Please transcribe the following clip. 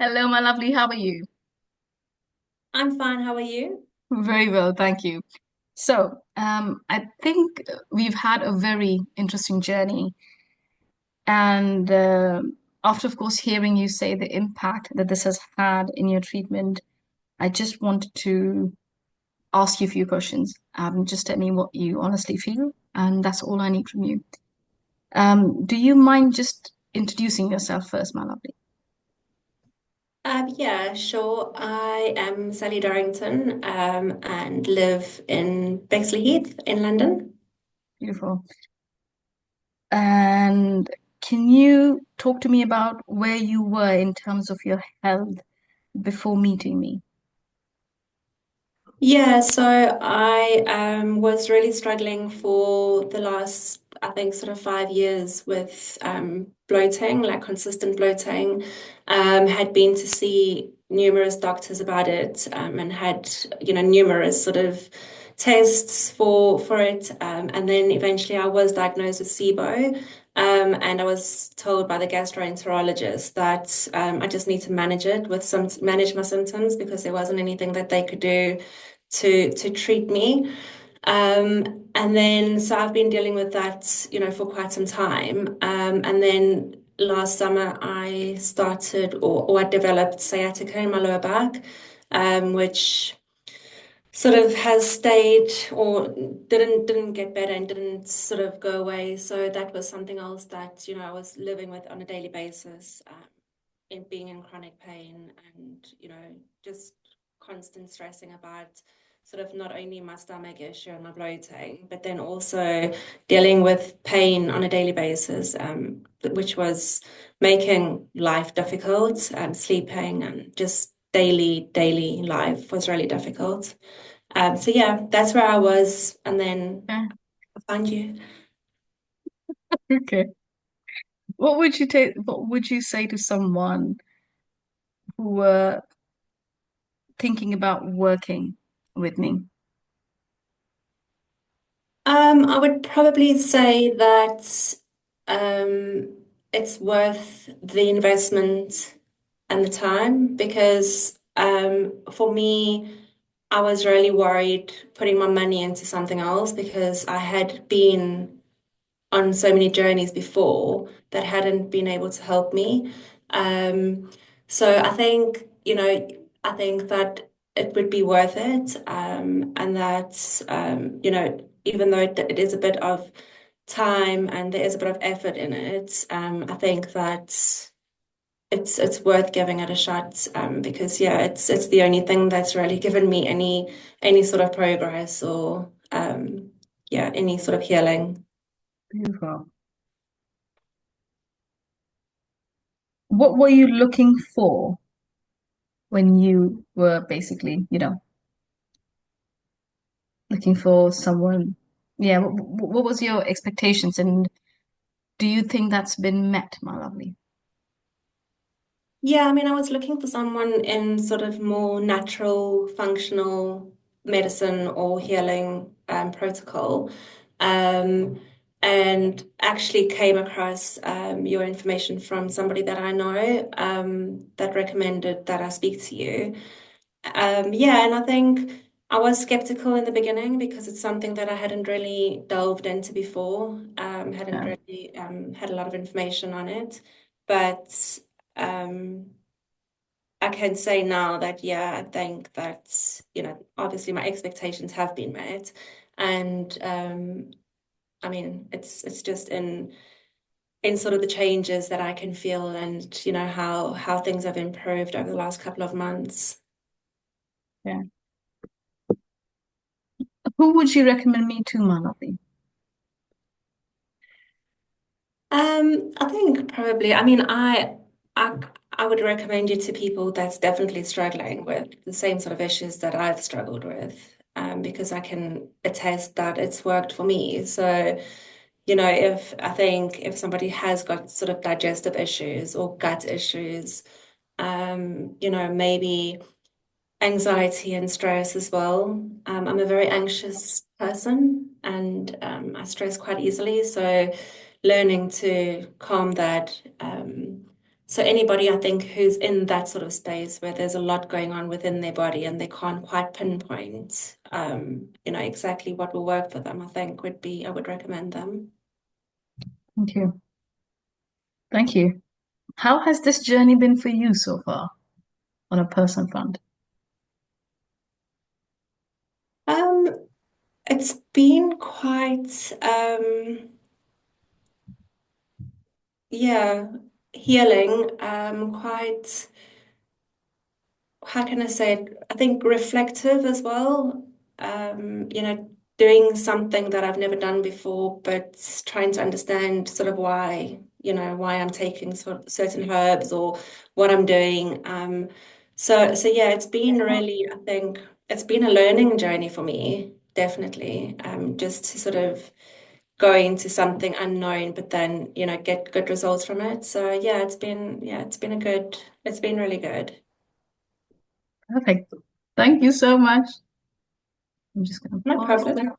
Hello, my lovely. How are you? I'm fine. How are you? Very well, thank you. I think we've had a very interesting journey. And after, of course, hearing you say the impact that this has had in your treatment, I just wanted to ask you a few questions. Just tell me what you honestly feel, and that's all I need from you. Do you mind just introducing yourself first, my lovely? Yeah, sure. I am Sally Dorrington, and live in Bexley Heath in London. Beautiful. And can you talk to me about where you were in terms of your health before meeting me? Yeah, so I was really struggling for the last, I think, sort of 5 years with bloating, like consistent bloating. Had been to see numerous doctors about it, and had, numerous sort of tests for it. And then eventually I was diagnosed with SIBO. And I was told by the gastroenterologist that I just need to manage my symptoms because there wasn't anything that they could do to treat me. And then so I've been dealing with that, for quite some time. And then last summer I started or I developed sciatica in my lower back, which sort of has stayed or didn't get better and didn't sort of go away. So that was something else that, I was living with on a daily basis, in being in chronic pain and, just constant stressing about sort of not only my stomach issue and my bloating, but then also dealing with pain on a daily basis, which was making life difficult, sleeping and just daily life was really difficult. So yeah, that's where I was, and then Yeah. I found you. Okay. What would you say to someone who were thinking about working with me? I would probably say that um, it's worth the investment and the time because for me, I was really worried putting my money into something else because I had been on so many journeys before that hadn't been able to help me. Um, so I think that it would be worth it, and that even though it is a bit of time and there is a bit of effort in it, I think that it's worth giving it a shot, because yeah, it's the only thing that's really given me any sort of progress or yeah, any sort of healing. Beautiful. What were you looking for when you were basically, looking for someone? Yeah, what was your expectations, and do you think that's been met, my lovely? Yeah, I mean, I was looking for someone in sort of more natural, functional medicine or healing protocol. Um, and actually came across your information from somebody that I know, that recommended that I speak to you. Yeah, and I think I was skeptical in the beginning because it's something that I hadn't really delved into before, hadn't Yeah, really had a lot of information on it. But um, I can say now that, yeah, I think that, obviously my expectations have been met. And I mean, it's just in sort of the changes that I can feel and, how things have improved over the last couple of months. yeah. Who would you recommend me to, my lovely? I think probably, I mean, I I would recommend you to people that's definitely struggling with the same sort of issues that I've struggled with, because I can attest that it's worked for me. So, if I think if somebody has got sort of digestive issues or gut issues, maybe anxiety and stress as well. I'm a very anxious person and I stress quite easily. So learning to calm that, So anybody, I think, who's in that sort of space where there's a lot going on within their body and they can't quite pinpoint, exactly what will work for them, I think I would recommend them. Thank you. Thank you. How has this journey been for you so far on a personal front? Um, it's been quite, yeah, healing, quite, how can I say it? I think reflective as well. Doing something that I've never done before, but trying to understand sort of why I'm taking certain herbs or what I'm doing. So yeah, it's been really, I think it's been a learning journey for me, definitely. Just to sort of go into something unknown, but then, get good results from it. So yeah, it's been really good. Perfect. Thank you so much. I'm just going to No pause problem. there.